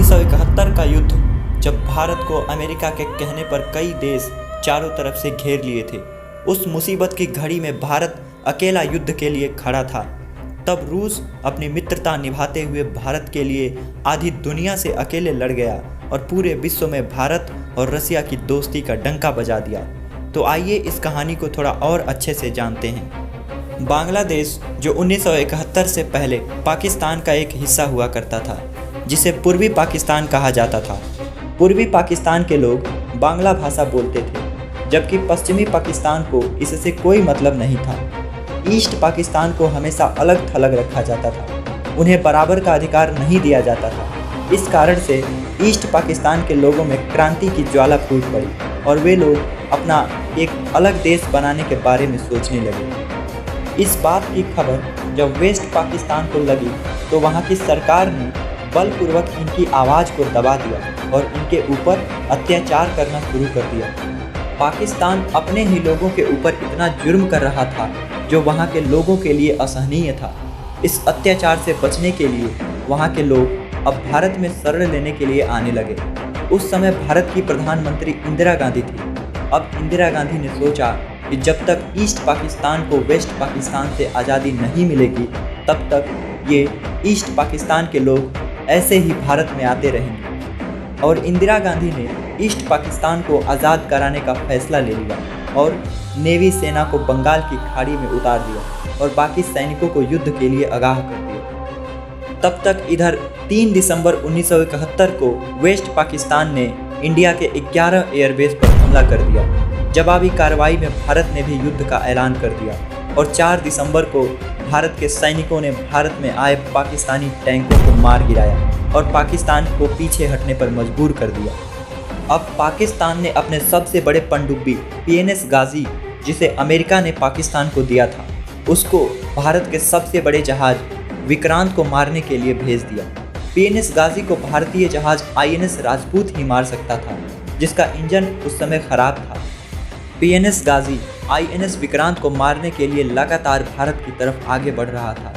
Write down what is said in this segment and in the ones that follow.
1971 का युद्ध, जब भारत को अमेरिका के कहने पर कई देश चारों तरफ से घेर लिए थे, उस मुसीबत की घड़ी में भारत अकेला युद्ध के लिए खड़ा था। तब रूस अपनी मित्रता निभाते हुए भारत के लिए आधी दुनिया से अकेले लड़ गया और पूरे विश्व में भारत और रसिया की दोस्ती का डंका बजा दिया। तो आइए इस कहानी को थोड़ा और अच्छे से जानते हैं। बांग्लादेश, जो 1971 से पहले पाकिस्तान का एक हिस्सा हुआ करता था, जिसे पूर्वी पाकिस्तान कहा जाता था। पूर्वी पाकिस्तान के लोग बांग्ला भाषा बोलते थे, जबकि पश्चिमी पाकिस्तान को इससे कोई मतलब नहीं था। ईस्ट पाकिस्तान को हमेशा अलग थलग रखा जाता था, उन्हें बराबर का अधिकार नहीं दिया जाता था। इस कारण से ईस्ट पाकिस्तान के लोगों में क्रांति की ज्वाला फूट पड़ी और वे लोग अपना एक अलग देश बनाने के बारे में सोचने लगे। इस बात की खबर जब वेस्ट पाकिस्तान को लगी तो वहाँ की सरकार ने बलपूर्वक इनकी आवाज़ को दबा दिया और इनके ऊपर अत्याचार करना शुरू कर दिया। पाकिस्तान अपने ही लोगों के ऊपर इतना जुर्म कर रहा था जो वहाँ के लोगों के लिए असहनीय था। इस अत्याचार से बचने के लिए वहाँ के लोग अब भारत में शरण लेने के लिए आने लगे। उस समय भारत की प्रधानमंत्री इंदिरा गांधी थी। अब इंदिरा गांधी ने सोचा कि जब तक ईस्ट पाकिस्तान को वेस्ट पाकिस्तान से आज़ादी नहीं मिलेगी, तब तक ये ईस्ट पाकिस्तान के लोग ऐसे ही भारत में आते रहेंगे। और इंदिरा गांधी ने ईस्ट पाकिस्तान को आज़ाद कराने का फैसला ले लिया और नेवी सेना को बंगाल की खाड़ी में उतार दिया और बाकी सैनिकों को युद्ध के लिए आगाह कर दिया। तब तक इधर 3 दिसंबर 1971 को वेस्ट पाकिस्तान ने इंडिया के 11 एयरबेस पर हमला कर दिया। जवाबी कार्रवाई में भारत ने भी युद्ध का ऐलान कर दिया और 4 दिसंबर को भारत के सैनिकों ने भारत में आए पाकिस्तानी टैंकों को मार गिराया और पाकिस्तान को पीछे हटने पर मजबूर कर दिया। अब पाकिस्तान ने अपने सबसे बड़े पनडुब्बी PNS गाजी, जिसे अमेरिका ने पाकिस्तान को दिया था, उसको भारत के सबसे बड़े जहाज विक्रांत को मारने के लिए भेज दिया। PNS गाजी को भारतीय जहाज INS राजपूत ही मार सकता था, जिसका इंजन उस समय खराब था। PNS गाजी INS विक्रांत को मारने के लिए लगातार भारत की तरफ आगे बढ़ रहा था।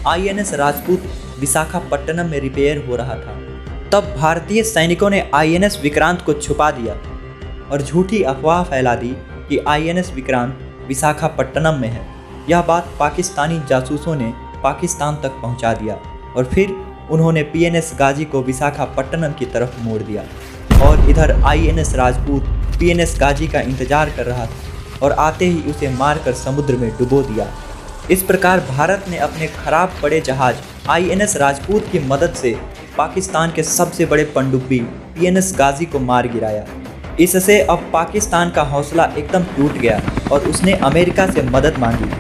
INS राजपूत विशाखापट्टनम में रिपेयर हो रहा था। तब भारतीय सैनिकों ने INS विक्रांत को छुपा दिया और झूठी अफवाह फैला दी कि INS विक्रांत विशाखापट्टनम में है। यह बात पाकिस्तानी जासूसों ने पाकिस्तान तक पहुंचा दिया और फिर उन्होंने PNS गाजी को विशाखापट्टनम की तरफ मोड़ दिया। और इधर INS राजपूत PNS गाजी का इंतजार कर रहा था और आते ही उसे मारकर समुद्र में डुबो दिया। इस प्रकार भारत ने अपने खराब पड़े जहाज INS राजपूत की मदद से पाकिस्तान के सबसे बड़े पनडुब्बी PNS गाजी को मार गिराया। इससे अब पाकिस्तान का हौसला एकदम टूट गया और उसने अमेरिका से मदद मांगी।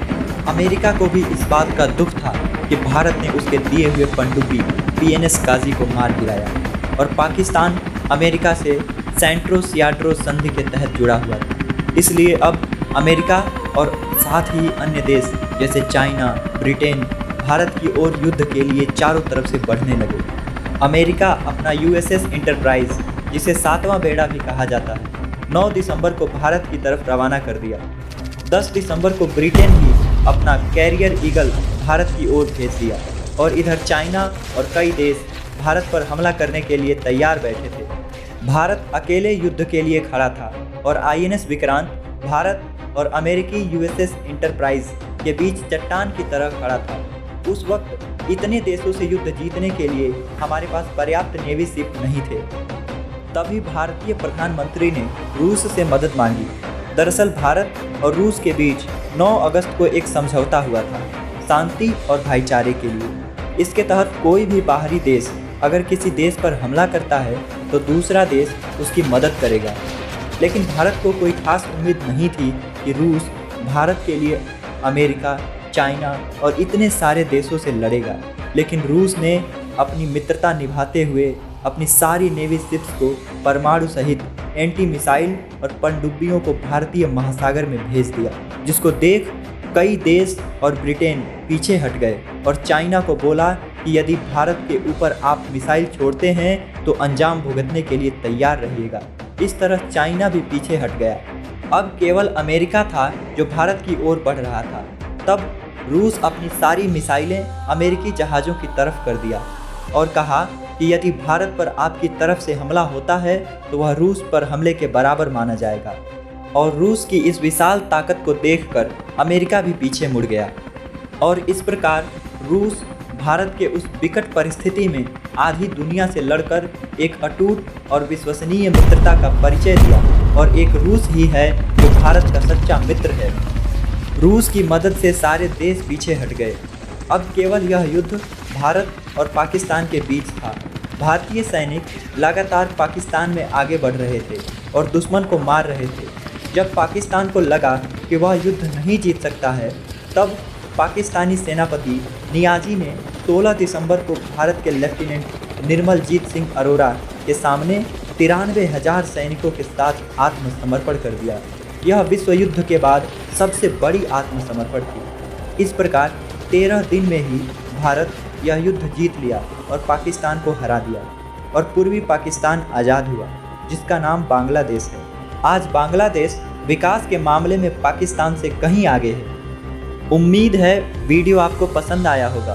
अमेरिका को भी इस बात का दुख था कि भारत ने उसके दिए हुए पनडुब्बी PNS गाजी को मार गिराया और पाकिस्तान अमेरिका से सेंट्रो-सियाड्रो संधि के तहत जुड़ा हुआ था। इसलिए अब अमेरिका और साथ ही अन्य देश जैसे चाइना, ब्रिटेन भारत की ओर युद्ध के लिए चारों तरफ से बढ़ने लगे। अमेरिका अपना USS एंटरप्राइज, जिसे 7वां बेड़ा भी कहा जाता है, 9 दिसंबर को भारत की तरफ रवाना कर दिया। 10 दिसंबर को ब्रिटेन ही अपना कैरियर ईगल भारत की ओर भेज दिया और इधर चाइना और कई देश भारत पर हमला करने के लिए तैयार बैठे थे। भारत अकेले युद्ध के लिए खड़ा था और INS विक्रांत भारत और अमेरिकी USS एंटरप्राइज के बीच चट्टान की तरह खड़ा था। उस वक्त इतने देशों से युद्ध जीतने के लिए हमारे पास पर्याप्त नेवी शिप नहीं थे। तभी भारतीय प्रधानमंत्री ने रूस से मदद मांगी। दरअसल भारत और रूस के बीच 9 अगस्त को एक समझौता हुआ था, शांति और भाईचारे के लिए। इसके तहत कोई भी बाहरी देश अगर किसी देश पर हमला करता है तो दूसरा देश उसकी मदद करेगा। लेकिन भारत को कोई खास उम्मीद नहीं थी कि रूस भारत के लिए अमेरिका, चाइना और इतने सारे देशों से लड़ेगा। लेकिन रूस ने अपनी मित्रता निभाते हुए अपनी सारी नेवी शिप्स को परमाणु सहित एंटी मिसाइल और पनडुब्बियों को भारतीय महासागर में भेज दिया, जिसको देख कई देश और ब्रिटेन पीछे हट गए और चाइना को बोला कि यदि भारत के ऊपर आप मिसाइल छोड़ते हैं तो अंजाम भुगतने के लिए तैयार रहिएगा। इस तरह चाइना भी पीछे हट गया। अब केवल अमेरिका था जो भारत की ओर बढ़ रहा था। तब रूस अपनी सारी मिसाइलें अमेरिकी जहाज़ों की तरफ कर दिया और कहा कि यदि भारत पर आपकी तरफ से हमला होता है तो वह रूस पर हमले के बराबर माना जाएगा। और रूस की इस विशाल ताकत को देखकर अमेरिका भी पीछे मुड़ गया और इस प्रकार रूस भारत के उस विकट परिस्थिति में आधी दुनिया से लड़कर एक अटूट और विश्वसनीय मित्रता का परिचय दिया। और एक रूस ही है जो भारत का सच्चा मित्र है। रूस की मदद से सारे देश पीछे हट गए। अब केवल यह युद्ध भारत और पाकिस्तान के बीच था। भारतीय सैनिक लगातार पाकिस्तान में आगे बढ़ रहे थे और दुश्मन को मार रहे थे। जब पाकिस्तान को लगा कि वह युद्ध नहीं जीत सकता है, तब पाकिस्तानी सेनापति नियाजी ने 16 दिसंबर को भारत के लेफ्टिनेंट निर्मलजीत सिंह अरोड़ा के सामने 93,000 सैनिकों के साथ आत्मसमर्पण कर दिया। यह विश्व युद्ध के बाद सबसे बड़ी आत्मसमर्पण थी। इस प्रकार 13 दिन में ही भारत यह युद्ध जीत लिया और पाकिस्तान को हरा दिया और पूर्वी पाकिस्तान आज़ाद हुआ, जिसका नाम बांग्लादेश है। आज बांग्लादेश विकास के मामले में पाकिस्तान से कहीं आगे है। उम्मीद है वीडियो आपको पसंद आया होगा।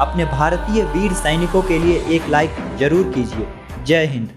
अपने भारतीय वीर सैनिकों के लिए एक लाइक जरूर कीजिए। जय हिंद।